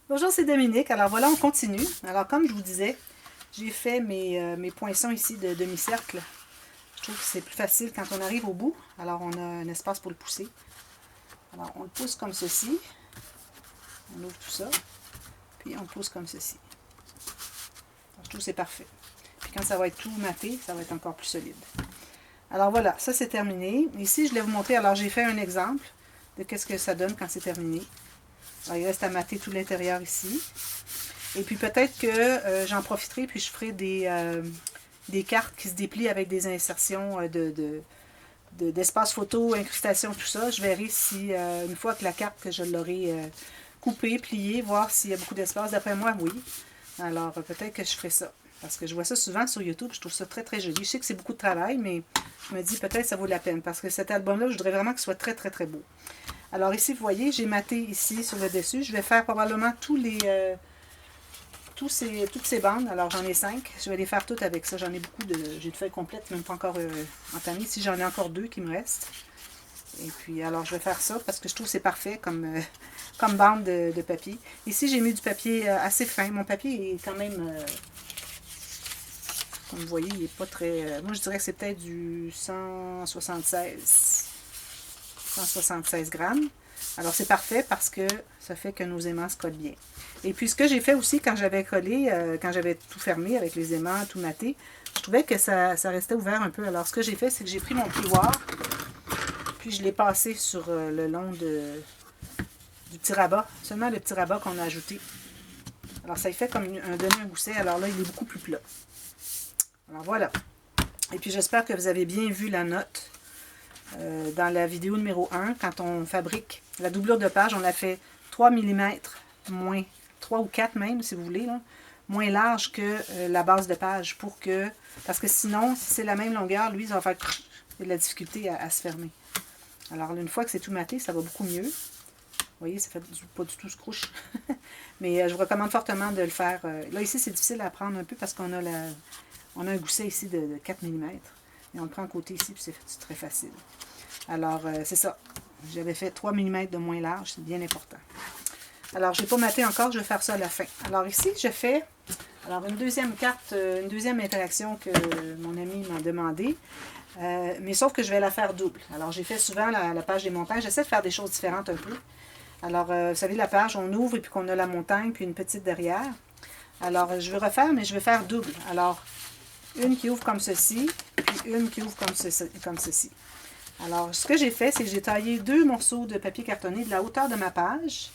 Bonjour, c'est Dominique. Alors voilà, on continue. Alors comme je vous disais, j'ai fait mes poinçons ici de demi-cercle. Je trouve que c'est plus facile quand on arrive au bout. Alors on a un espace pour le pousser. Alors on le pousse comme ceci. On ouvre tout ça. Puis on le pousse comme ceci. Alors, je trouve que c'est parfait. Puis quand ça va être tout maté, ça va être encore plus solide. Alors voilà, ça c'est terminé. Ici, je vais vous montrer. Alors j'ai fait un exemple de qu'est-ce que ça donne quand c'est terminé. Alors, il reste à mater tout l'intérieur ici. Et puis peut-être que j'en profiterai puis je ferai des cartes qui se déplient avec des insertions d'espace photo, incrustation, tout ça. Je verrai si, une fois que la carte, que je l'aurai coupée, pliée, voir s'il y a beaucoup d'espace. D'après moi, oui. Alors peut-être que je ferai ça. Parce que je vois ça souvent sur YouTube, je trouve ça très très joli. Je sais que c'est beaucoup de travail, mais je me dis peut-être que ça vaut la peine. Parce que cet album-là, je voudrais vraiment qu'il soit très très très beau. Alors ici, vous voyez, j'ai maté ici sur le dessus. Je vais faire probablement toutes ces bandes. Alors j'en ai 5. Je vais les faire toutes avec ça. J'en ai beaucoup j'ai de feuilles complètes, même pas encore entamées. Ici, j'en ai encore 2 qui me restent. Et puis, alors je vais faire ça parce que je trouve que c'est parfait comme bande de papier. Ici, j'ai mis du papier assez fin. Mon papier est quand même... comme vous voyez, il n'est pas très... moi, je dirais que c'est peut-être du 176 grammes. Alors, c'est parfait parce que ça fait que nos aimants se collent bien. Et puis, ce que j'ai fait aussi quand j'avais collé, quand j'avais tout fermé avec les aimants, tout maté, je trouvais que ça restait ouvert un peu. Alors, ce que j'ai fait, c'est que j'ai pris mon plioir, puis je l'ai passé sur le long du petit rabat, seulement le petit rabat qu'on a ajouté. Alors, ça y fait comme donner un gousset. Alors là, il est beaucoup plus plat. Alors, voilà. Et puis, j'espère que vous avez bien vu la note. Dans la vidéo numéro 1, quand on fabrique la doublure de page, on la fait 3 mm moins 3 ou 4 même, si vous voulez, là, moins large que la base de page, pour que, parce que sinon, si c'est la même longueur, lui, ça va faire de la difficulté à se fermer. Alors, une fois que c'est tout maté, ça va beaucoup mieux. Vous voyez, ça fait pas du tout scrouche. Mais je vous recommande fortement de le faire. Là, ici, c'est difficile à prendre un peu parce qu'on a, on a un gousset ici de 4 mm. Et on le prend à côté ici, puis c'est très facile. Alors, c'est ça. J'avais fait 3 mm de moins large, c'est bien important. Alors, je n'ai pas maté encore, je vais faire ça à la fin. Alors ici, je fais une deuxième carte, une deuxième interaction que mon ami m'a demandé. Mais sauf que je vais la faire double. Alors, j'ai fait souvent la page des montagnes. J'essaie de faire des choses différentes un peu. Alors, vous savez, la page, on ouvre et puis qu'on a la montagne, puis une petite derrière. Alors, je vais refaire, mais je vais faire double. Alors, une qui ouvre comme ceci, puis une qui ouvre comme ceci. Alors, ce que j'ai fait, c'est que j'ai taillé 2 morceaux de papier cartonné de la hauteur de ma page.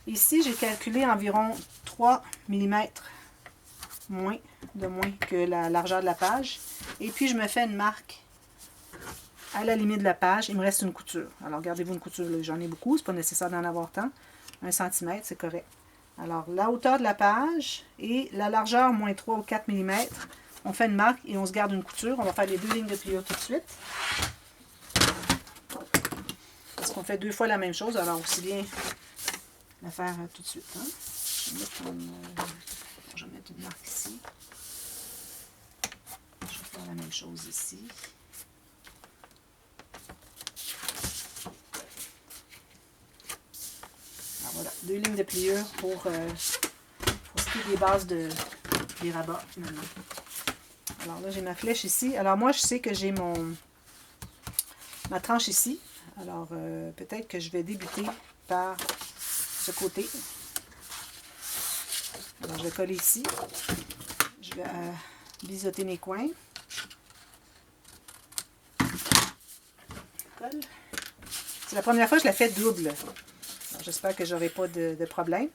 Ici, j'ai calculé environ 3 mm de moins que la largeur de la page. Et puis, je me fais une marque à la limite de la page. Il me reste une couture. Alors, gardez-vous une couture. J'en ai beaucoup, c'est pas nécessaire d'en avoir tant. 1 cm, c'est correct. Alors, la hauteur de la page et la largeur moins 3 ou 4 mm. On fait une marque et on se garde une couture. On va faire les 2 lignes de pliure tout de suite. Parce qu'on fait 2 fois la même chose, alors aussi bien la faire tout de suite. Hein? Je vais mettre une marque ici. Je vais faire la même chose ici. Alors voilà, 2 lignes de pliure pour ce qui est des bases des rabats finalement. Alors là, j'ai ma flèche ici. Alors moi, je sais que j'ai ma tranche ici. Alors peut-être que je vais débuter par ce côté. Alors je vais coller ici. Je vais biseauter mes coins. Colle. C'est la première fois que je la fais double. J'espère que je n'aurai pas de problème.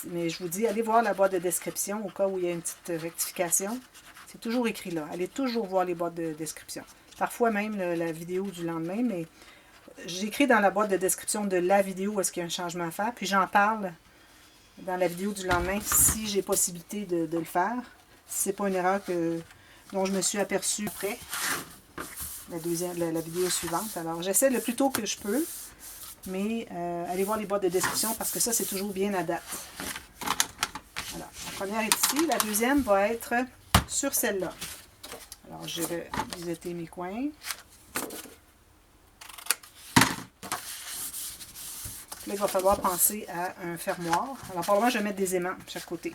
Mais je vous dis, allez voir la boîte de description au cas où il y a une petite rectification. C'est toujours écrit là. Allez toujours voir les boîtes de description. Parfois même la vidéo du lendemain, mais j'écris dans la boîte de description de la vidéo où est-ce qu'il y a un changement à faire, puis j'en parle dans la vidéo du lendemain si j'ai possibilité de le faire. Si ce n'est pas une erreur dont je me suis aperçue après la vidéo suivante. Alors j'essaie le plus tôt que je peux, mais allez voir les boîtes de description parce que ça c'est toujours bien à date. Voilà. La première est ici, la deuxième va être sur celle-là. Alors je vais biseauter mes coins. Là, il va falloir penser à un fermoir. Alors, probablement, je vais mettre des aimants de chaque côté.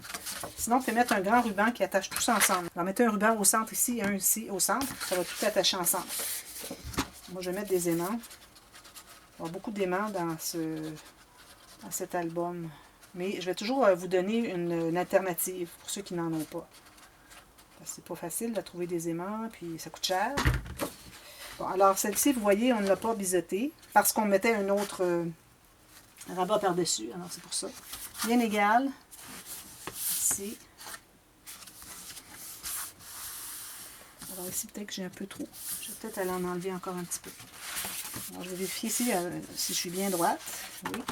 Sinon, on peut mettre un grand ruban qui attache tout ça ensemble. Alors, mettez un ruban au centre ici et un ici au centre. Ça va tout attacher ensemble. Moi, je vais mettre des aimants. Il va y avoir beaucoup d'aimants dans cet album. Mais je vais toujours vous donner une alternative pour ceux qui n'en ont pas. C'est pas facile de trouver des aimants, puis ça coûte cher. Bon, alors, celle-ci, vous voyez, on ne l'a pas biseauté parce qu'on mettait un autre rabat par-dessus. Alors, c'est pour ça. Bien égal. Ici. Alors, ici, peut-être que j'ai un peu trop. Je vais peut-être aller en enlever encore un petit peu. Alors, je vais vérifier ici si je suis bien droite. Oui.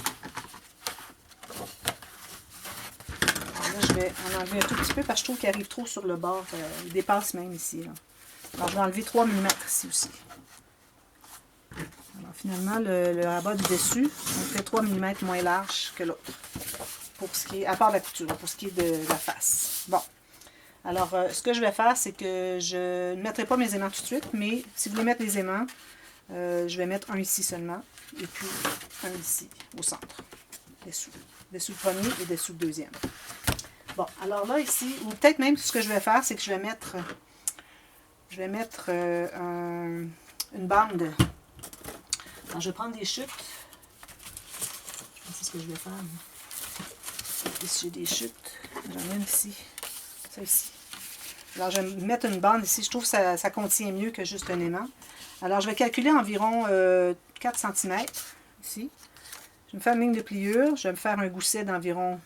Alors, là, je vais en enlever un tout petit peu parce que je trouve qu'il arrive trop sur le bord. Il dépasse même ici. Là. Alors, je vais enlever 3 mm ici aussi. Alors, finalement, le rabat du dessus, on fait 3 mm moins large que l'autre. Pour ce qui est, à part la couture, pour ce qui est de la face. Bon. Alors, ce que je vais faire, c'est que je ne mettrai pas mes aimants tout de suite, mais si vous voulez mettre les aimants, je vais mettre un ici seulement, et puis un ici, au centre, dessous. Dessous le premier et dessous le deuxième. Bon, alors là, ici, ou peut-être même ce que je vais faire, c'est que je vais mettre une bande. Alors, je vais prendre des chutes. C'est ce que je vais faire. Ici, j'ai des chutes. J'en ai une ici. Ça ici. Alors, je vais mettre une bande ici. Je trouve que ça contient mieux que juste un aimant. Alors, je vais calculer environ 4 cm ici. Je vais me faire une ligne de pliure. Je vais me faire un gousset d'environ...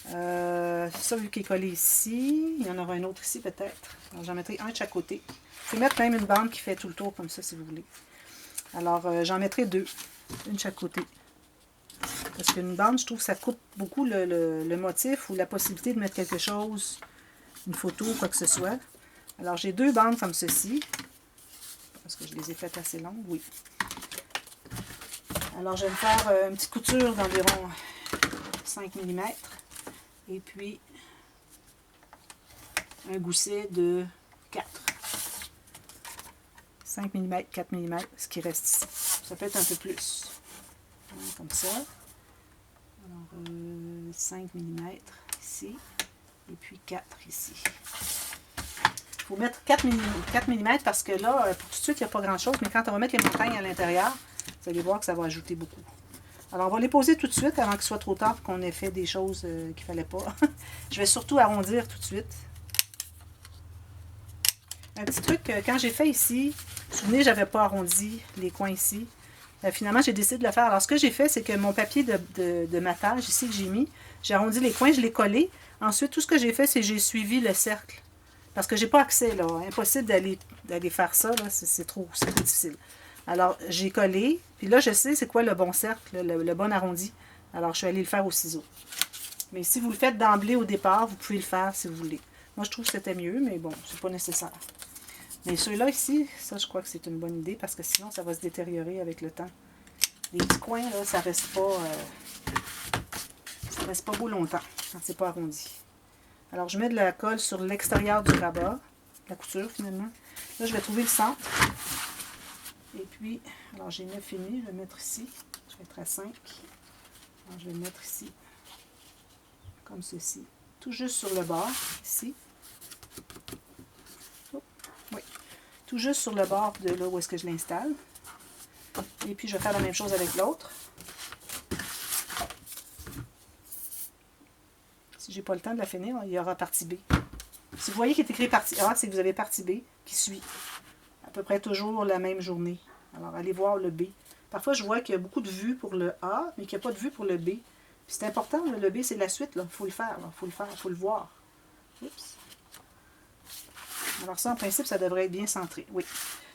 ça, vu qu'il est collé ici. Il y en aura un autre ici, peut-être. Alors, j'en mettrai un de chaque côté. Je vais mettre même une bande qui fait tout le tour, comme ça, si vous voulez. Alors, j'en mettrai 2. Une de chaque côté. Parce qu'une bande, je trouve que ça coupe beaucoup le motif ou la possibilité de mettre quelque chose, une photo, quoi que ce soit. Alors, j'ai 2 bandes comme ceci. Parce que je les ai faites assez longues, oui. Alors, je vais me faire une petite couture d'environ 5 mm. Et puis, un gousset de 4. 5 mm, 4 mm, ce qui reste ici. Ça peut être un peu plus. Comme ça. Alors, 5 mm ici. Et puis 4 ici. Il faut mettre 4 mm parce que là, pour tout de suite, il n'y a pas grand-chose. Mais quand on va mettre les montagnes à l'intérieur, vous allez voir que ça va ajouter beaucoup. Alors, on va les poser tout de suite avant qu'il soit trop tard qu'on ait fait des choses qu'il ne fallait pas. Je vais surtout arrondir tout de suite. Un petit truc, quand j'ai fait ici, vous vous souvenez, je n'avais pas arrondi les coins ici. Finalement, j'ai décidé de le faire. Alors, ce que j'ai fait, c'est que mon papier de matage ici que j'ai mis, j'ai arrondi les coins, je l'ai collé. Ensuite, tout ce que j'ai fait, c'est que j'ai suivi le cercle. Parce que j'ai pas accès, là. Impossible d'aller faire ça, là. C'est trop difficile. Alors, j'ai collé. Puis là, je sais c'est quoi le bon cercle, le bon arrondi. Alors, je suis allée le faire au ciseau. Mais si vous le faites d'emblée au départ, vous pouvez le faire si vous voulez. Moi, je trouve que c'était mieux, mais bon, c'est pas nécessaire. Mais ceux-là ici, ça, je crois que c'est une bonne idée parce que sinon, ça va se détériorer avec le temps. Les petits coins, là, ça reste pas beau longtemps quand c'est pas arrondi. Alors, je mets de la colle sur l'extérieur du rabat, la couture, finalement. Là, je vais trouver le centre. Et puis, alors, j'ai 9,5, je vais mettre ici. Je vais être à 5. Alors, je vais le mettre ici, comme ceci. Tout juste sur le bord, ici. Oui, tout juste sur le bord de là où est-ce que je l'installe. Et puis, je vais faire la même chose avec l'autre. Si j'ai pas le temps de la finir, il y aura partie B. Si vous voyez qu'il est écrit partie A, c'est que vous avez partie B qui suit à peu près toujours la même journée. Alors, allez voir le B. Parfois, je vois qu'il y a beaucoup de vues pour le A, mais qu'il n'y a pas de vue pour le B. Puis c'est important, le B, c'est la suite. Il faut le faire, il faut le faire, il faut le voir. Oups. Alors ça, en principe, ça devrait être bien centré. Oui.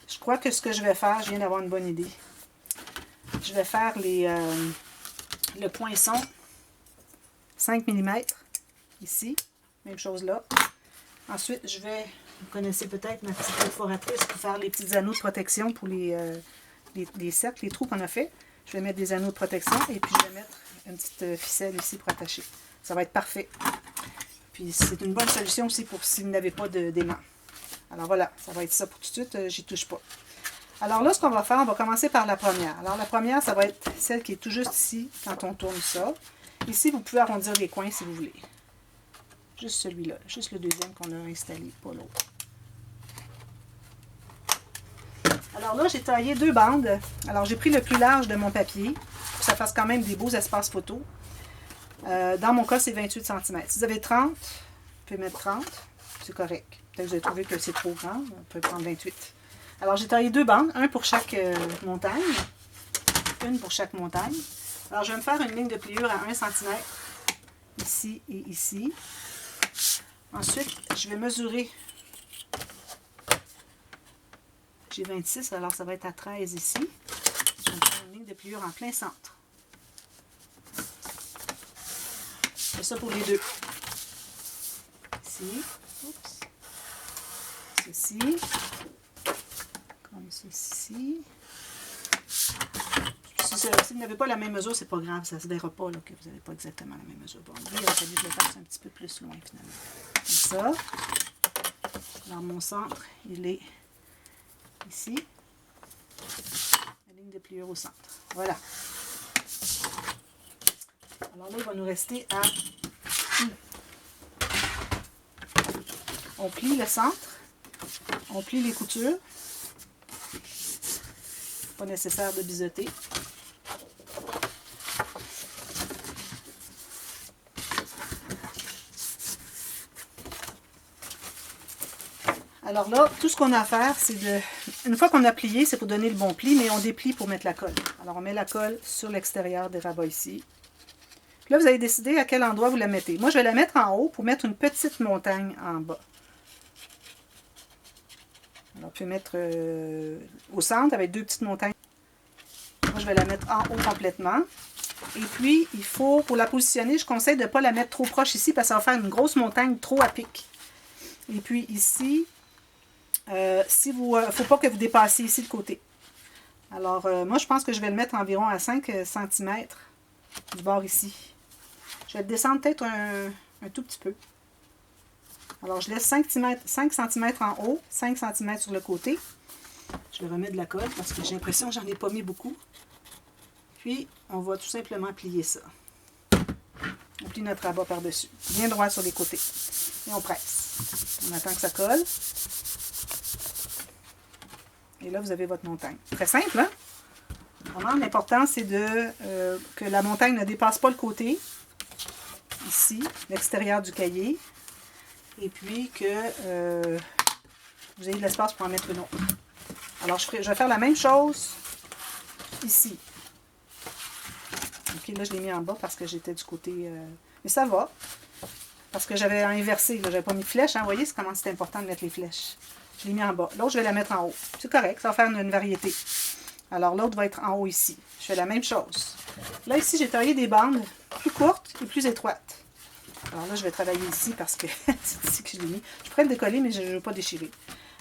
Je crois que ce que je vais faire, je viens d'avoir une bonne idée. Je vais faire le poinçon 5 mm ici. Même chose là. Ensuite, je vais, vous connaissez peut-être ma petite perforatrice pour faire les petits anneaux de protection pour les cercles, les trous qu'on a fait. Je vais mettre des anneaux de protection et puis je vais mettre une petite ficelle ici pour attacher. Ça va être parfait. Puis c'est une bonne solution aussi pour si vous n'avez pas d'aimant. Alors voilà, ça va être ça pour tout de suite, j'y touche pas. Alors là, ce qu'on va faire, on va commencer par la première. Alors la première, ça va être celle qui est tout juste ici, quand on tourne ça. Ici, vous pouvez arrondir les coins si vous voulez. Juste celui-là, juste le deuxième qu'on a installé, pas l'autre. Alors là, j'ai taillé 2 bandes. Alors j'ai pris le plus large de mon papier, pour que ça fasse quand même des beaux espaces photos. Dans mon cas, c'est 28 cm. Si vous avez 30, vous pouvez mettre 30, c'est correct. Peut-être que vous avez trouvé que c'est trop grand, on peut prendre 28. Alors j'ai taillé 2 bandes, un pour chaque montagne, une pour chaque montagne. Alors je vais me faire une ligne de pliure à 1 cm, ici et ici. Ensuite, je vais mesurer. J'ai 26, alors ça va être à 13 ici. Je vais me faire une ligne de pliure en plein centre. C'est ça pour les deux. Ici. Oups. Ceci. Comme ceci. Si vous n'avez pas la même mesure, c'est pas grave. Ça ne se verra pas là, que vous n'avez pas exactement la même mesure. Bon, lui, il a fallu que je le fasse un petit peu plus loin finalement. Comme ça. Alors mon centre, il est ici. La ligne de pliure au centre. Voilà. Alors là, il va nous rester à... On plie le centre. On plie les coutures. Pas nécessaire de biseauter. Alors là, tout ce qu'on a à faire, c'est de... Une fois qu'on a plié, c'est pour donner le bon pli, mais on déplie pour mettre la colle. Alors on met la colle sur l'extérieur des rabats ici. Puis là, vous allez décider à quel endroit vous la mettez. Moi, je vais la mettre en haut pour mettre une petite montagne en bas. Alors, vous pouvez mettre au centre avec 2 petites montagnes. Moi, je vais la mettre en haut complètement. Et puis, il faut, pour la positionner, je conseille de ne pas la mettre trop proche ici parce que ça va faire une grosse montagne trop à pic. Et puis ici, si vous, faut pas que vous dépassiez ici de côté. Alors, moi, je pense que je vais le mettre environ à 5 cm du bord ici. Je vais le descendre peut-être un tout petit peu. Alors, je laisse 5 cm en haut, 5 cm sur le côté. Je vais remettre de la colle parce que j'ai l'impression que j'en ai pas mis beaucoup. Puis, on va tout simplement plier ça. On plie notre rabat par-dessus. Bien droit sur les côtés. Et on presse. On attend que ça colle. Et là, vous avez votre montagne. Très simple, hein? Vraiment, l'important, c'est que la montagne ne dépasse pas le côté. Ici, l'extérieur du cahier. Et puis que vous ayez de l'espace pour en mettre une autre. Alors, je vais faire la même chose ici. Ok, là, je l'ai mis en bas parce que j'étais du côté... mais ça va. Parce que j'avais inversé. Je n'avais pas mis de flèche. Hein, vous voyez comment c'est important de mettre les flèches. Je l'ai mis en bas. L'autre, je vais la mettre en haut. C'est correct. Ça va faire une variété. Alors, l'autre va être en haut ici. Je fais la même chose. Là, ici, j'ai taillé des bandes plus courtes et plus étroites. Alors là, je vais travailler ici parce que c'est ici que je l'ai mis. Je pourrais le décoller, mais je ne veux pas déchirer.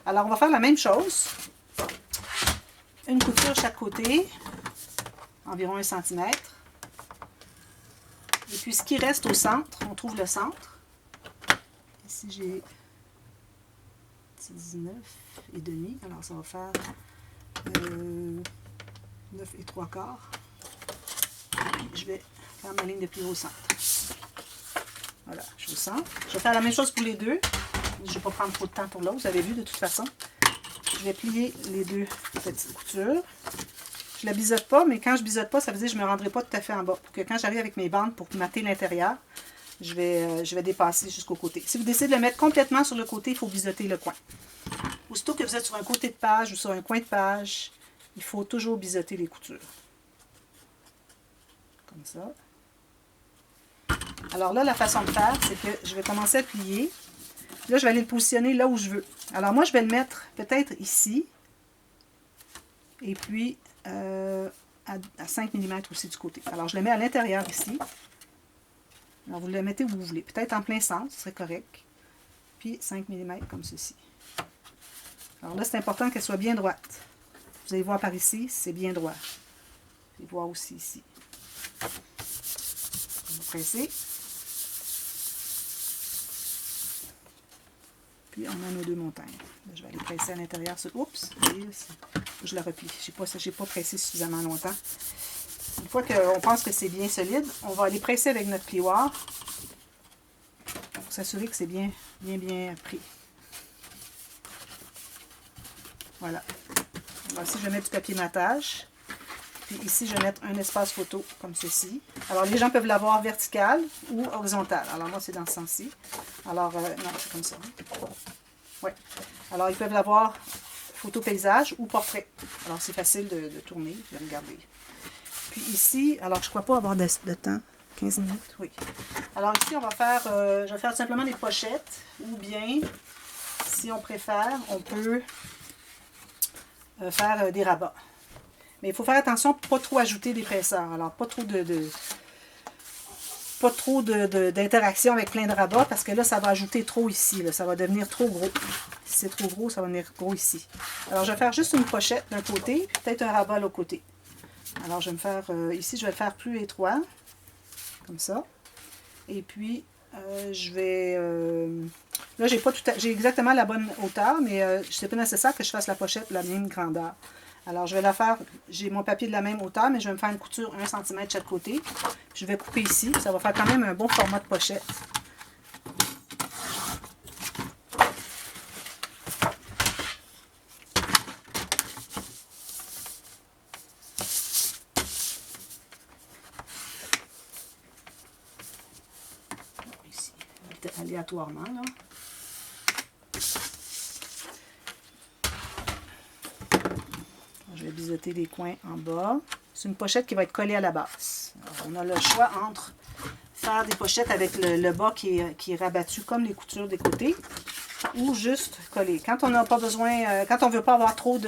Alors, on va faire la même chose. Une couture chaque côté. Environ 1 cm. Et puis, ce qui reste au centre, on trouve le centre. Ici, j'ai 19,5. Alors, ça va faire 9 3/4. Je vais faire ma ligne de pli au centre. Voilà, je au centre. Je vais faire la même chose pour les deux. Je ne vais pas prendre trop de temps pour l'autre, vous avez vu de toute façon. Je vais plier les 2 petites coutures. Je ne la biseaute pas, mais quand je ne biseaute pas, ça veut dire que je ne me rendrai pas tout à fait en bas. Pour que quand j'arrive avec mes bandes pour mater l'intérieur, je vais dépasser jusqu'au côté. Si vous décidez de le mettre complètement sur le côté, il faut biseauter le coin. Aussitôt que vous êtes sur un côté de page ou sur un coin de page, il faut toujours biseauter les coutures. Comme ça. Alors là, la façon de faire, c'est que je vais commencer à plier. Là, je vais aller le positionner là où je veux. Alors moi, je vais le mettre peut-être ici. Et puis à 5 mm aussi du côté. Alors, je le mets à l'intérieur ici. Alors, vous le mettez où vous voulez. Peut-être en plein centre, ce serait correct. Puis 5 mm comme ceci. Alors là, c'est important qu'elle soit bien droite. Vous allez voir par ici, c'est bien droit. Vous allez voir aussi ici. On va presser. Puis on a nos 2 montagnes. Là, je vais aller presser à l'intérieur. Oups! Vous voyez, que je la replie. J'ai pas pressé suffisamment longtemps. Une fois qu'on pense que c'est bien solide, on va aller presser avec notre plioir pour s'assurer que c'est bien pris. Voilà. Alors ici, je vais mettre du papier matage. Puis ici, je vais mettre un espace photo comme ceci. Alors, les gens peuvent l'avoir vertical ou horizontal. Alors, moi, c'est dans ce sens-ci. Alors, non, c'est comme ça. Oui. Alors, ils peuvent l'avoir photo paysage ou portrait. Alors, c'est facile de tourner, de regarder. Puis ici, alors, je ne crois pas avoir de temps. 15 minutes, oui. Alors, ici, on va faire, je vais faire simplement des pochettes. Ou bien, si on préfère, on peut faire des rabats. Mais il faut faire attention pour ne pas trop ajouter d'épaisseur. Alors, pas trop d'interaction avec plein de rabats, parce que là, ça va ajouter trop ici. Là, ça va devenir trop gros. Si c'est trop gros, ça va devenir gros ici. Alors, je vais faire juste une pochette d'un côté, puis peut-être un rabat de l'autre côté. Alors, je vais me faire, ici, je vais le faire plus étroit, comme ça. Et puis, je vais... là, j'ai exactement la bonne hauteur, mais c'est pas nécessaire que je fasse la pochette de la même grandeur. Alors, je vais la faire, j'ai mon papier de la même hauteur, mais je vais me faire une couture 1 cm de chaque côté. Je vais couper ici, ça va faire quand même un bon format de pochette. Ici, aléatoirement, là. Je vais biseauter les coins en bas. C'est une pochette qui va être collée à la base. Alors, on a le choix entre faire des pochettes avec le bas qui est rabattu comme les coutures des côtés ou juste coller. Quand on n'a pas besoin, quand on ne veut pas avoir trop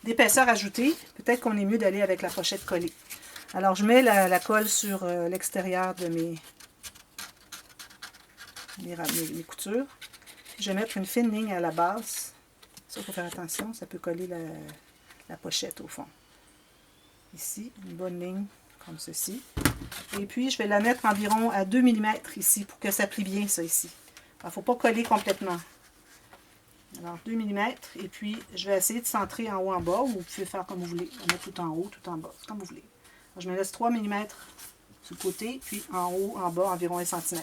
d'épaisseur ajoutée, peut-être qu'on est mieux d'aller avec la pochette collée. Alors, je mets la colle sur l'extérieur de mes coutures. Puis je vais mettre une fine ligne à la base. Ça, il faut faire attention, ça peut coller la pochette au fond. Ici, une bonne ligne comme ceci. Et puis, je vais la mettre environ à 2 mm ici pour que ça plie bien, ça ici. Il ne faut pas coller complètement. Alors, 2 mm. Et puis, je vais essayer de centrer en haut, en bas, ou vous pouvez faire comme vous voulez. On met tout en haut, tout en bas, comme vous voulez. Alors, je me laisse 3 mm sur le côté, puis en haut, en bas, environ 1 cm.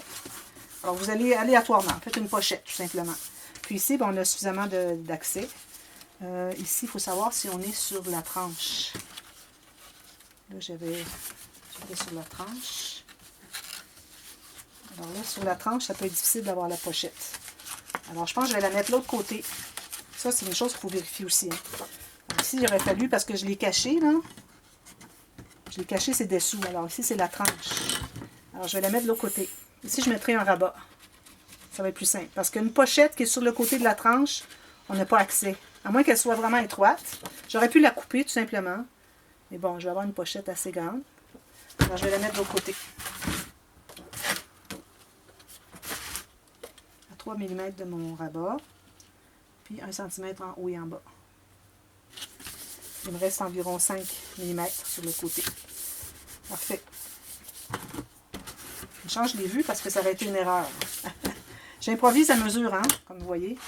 Alors, vous allez aléatoirement. Faites une pochette, tout simplement. Puis ici, on a suffisamment d'accès. Ici, il faut savoir si on est sur la tranche. Là, j'avais sur la tranche. Alors là, sur la tranche, ça peut être difficile d'avoir la pochette. Alors, je pense que je vais la mettre de l'autre côté. Ça, c'est une chose qu'il faut vérifier aussi. Hein. Alors, ici, il aurait fallu, parce que je l'ai caché, là. Je l'ai caché, c'est dessous. Alors, ici, c'est la tranche. Alors, je vais la mettre de l'autre côté. Ici, je mettrai un rabat. Ça va être plus simple. Parce qu'une pochette qui est sur le côté de la tranche, on n'a pas accès. À moins qu'elle soit vraiment étroite. J'aurais pu la couper, tout simplement. Mais bon, je vais avoir une pochette assez grande. Alors, je vais la mettre de l'autre côté. À 3 mm de mon rabat. Puis 1 cm en haut et en bas. Il me reste environ 5 mm sur le côté. Parfait. Je change les vues parce que ça aurait été une erreur. J'improvise à mesure, hein, comme vous voyez.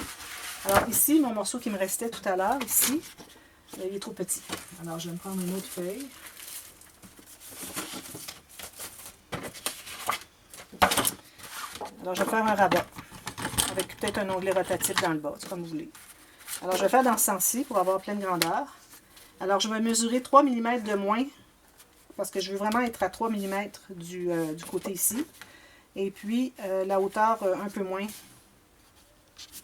Alors ici, mon morceau qui me restait tout à l'heure, ici, il est trop petit. Alors, je vais me prendre une autre feuille. Alors, je vais faire un rabat avec peut-être un onglet rotatif dans le bas, c'est comme vous voulez. Alors, je vais faire dans ce sens-ci pour avoir pleine grandeur. Alors, je vais mesurer 3 mm de moins parce que je veux vraiment être à 3 mm du côté ici. Et puis, la hauteur un peu moins.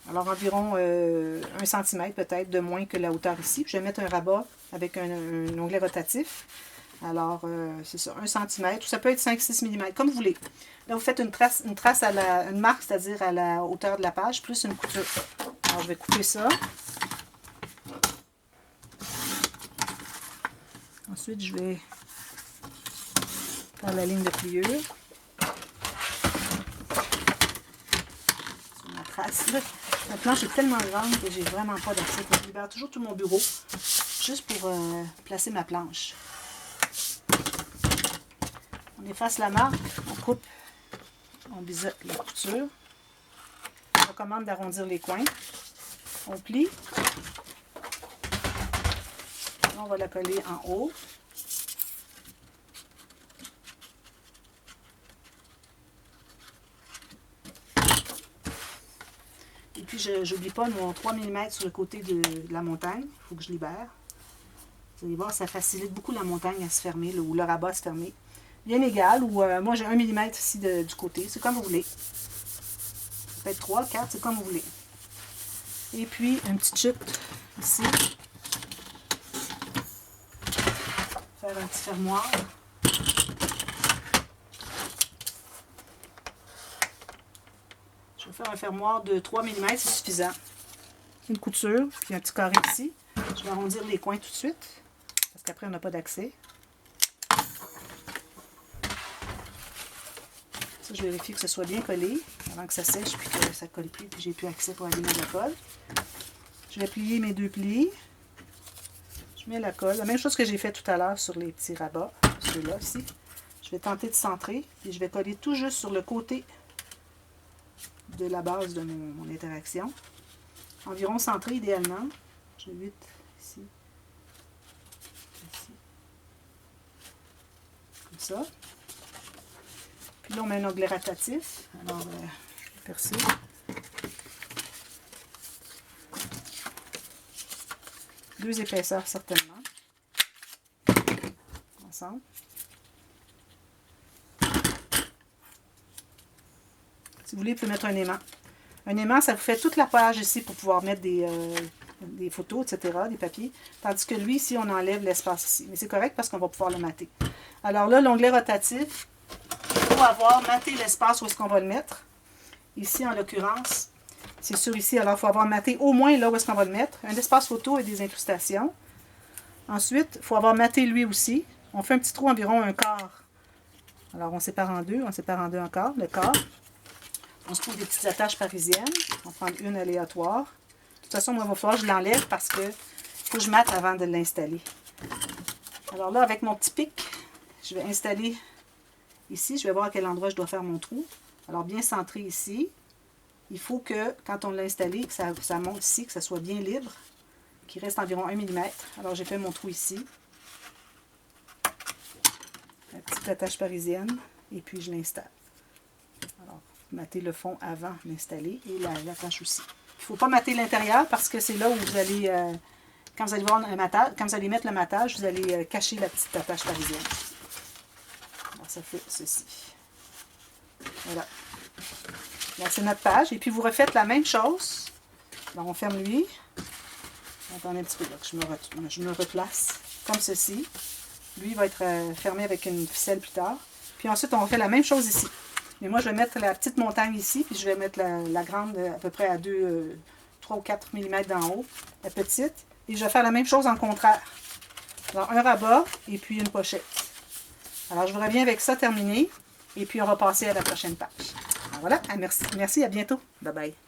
Alors, environ 1 cm peut-être de moins que la hauteur ici. Puis, je vais mettre un rabat avec un onglet rotatif. Alors, c'est ça, 1 cm, ou ça peut être 5-6 mm, comme vous voulez. Là, vous faites une trace une marque, c'est-à-dire à la hauteur de la page, plus une couture. Alors, je vais couper ça. Ensuite, je vais faire la ligne de pliure. Sur ma trace, là. La planche est tellement grande que j'ai vraiment pas d'accès. Je libère toujours tout mon bureau, juste pour placer ma planche. On efface la marque, on coupe, on biseaute la couture. On recommande d'arrondir les coins. On plie. On va la coller en haut. Et puis, je n'oublie pas mon 3 mm sur le côté de la montagne. Il faut que je libère. Vous allez voir, ça facilite beaucoup la montagne à se fermer, là, ou le rabat à se fermer. Bien égal, ou moi j'ai 1 mm ici du côté. C'est comme vous voulez. Peut-être 3, 4, c'est comme vous voulez. Et puis, une petite chute ici. Faire un petit fermoir. Je vais faire un fermoir de 3 mm, c'est suffisant. Une couture, puis un petit carré ici. Je vais arrondir les coins tout de suite, parce qu'après on n'a pas d'accès. Ça, je vérifie que ce soit bien collé, avant que ça sèche, puis que ça ne colle plus, puis j'ai plus accès pour aller mettre la colle. Je vais plier mes 2 plis. Je mets la colle. La même chose que j'ai fait tout à l'heure sur les petits rabats, ceux-là ici. Je vais tenter de centrer, puis je vais coller tout juste sur le côté de la base de mon interaction. Environ centré idéalement. J'ai 8 ici. Ici. Comme ça. Puis là, on met un onglet rotatif. Alors, je vais percer. Deux épaisseurs certainement. Ensemble. Si vous voulez, vous pouvez mettre un aimant. Un aimant, ça vous fait toute la page ici pour pouvoir mettre des photos, etc., des papiers. Tandis que lui, ici, on enlève l'espace ici. Mais c'est correct parce qu'on va pouvoir le mater. Alors là, l'onglet rotatif, il faut avoir maté l'espace où est-ce qu'on va le mettre. Ici, en l'occurrence, c'est sûr ici. Alors, il faut avoir maté au moins là où est-ce qu'on va le mettre. Un espace photo et des incrustations. Ensuite, il faut avoir maté lui aussi. On fait un petit trou environ un quart. Alors, on sépare en deux un quart, le quart. On se trouve des petites attaches parisiennes. On va prendre une aléatoire. De toute façon, moi, il va falloir que je l'enlève parce que faut que je mate avant de l'installer. Alors là, avec mon petit pic, je vais installer ici. Je vais voir à quel endroit je dois faire mon trou. Alors, bien centré ici. Il faut que, quand on l'a installé, que ça monte ici, que ça soit bien libre, qu'il reste environ 1 mm. Alors, j'ai fait mon trou ici. La petite attache parisienne. Et puis, je l'installe. Alors, mater le fond avant d'installer et l'attache aussi. Il ne faut pas mater l'intérieur parce que c'est là où vous allez, quand vous allez voir un matage, quand vous allez mettre le matage, vous allez cacher la petite attache parisienne. Alors, ça fait ceci. Voilà. Là, c'est notre page. Et puis, vous refaites la même chose. Alors, on ferme lui. Attendez un petit peu là, que je me replace comme ceci. Lui va être fermé avec une ficelle plus tard. Puis ensuite, on refait la même chose ici. Mais moi, je vais mettre la petite montagne ici, puis je vais mettre la grande à peu près à 3 ou 4 mm d'en haut, la petite. Et je vais faire la même chose en contraire. Alors, un rabat et puis une pochette. Alors, je vous reviens avec ça terminé. Et puis, on va passer à la prochaine page. Alors, voilà, merci, à bientôt. Bye bye.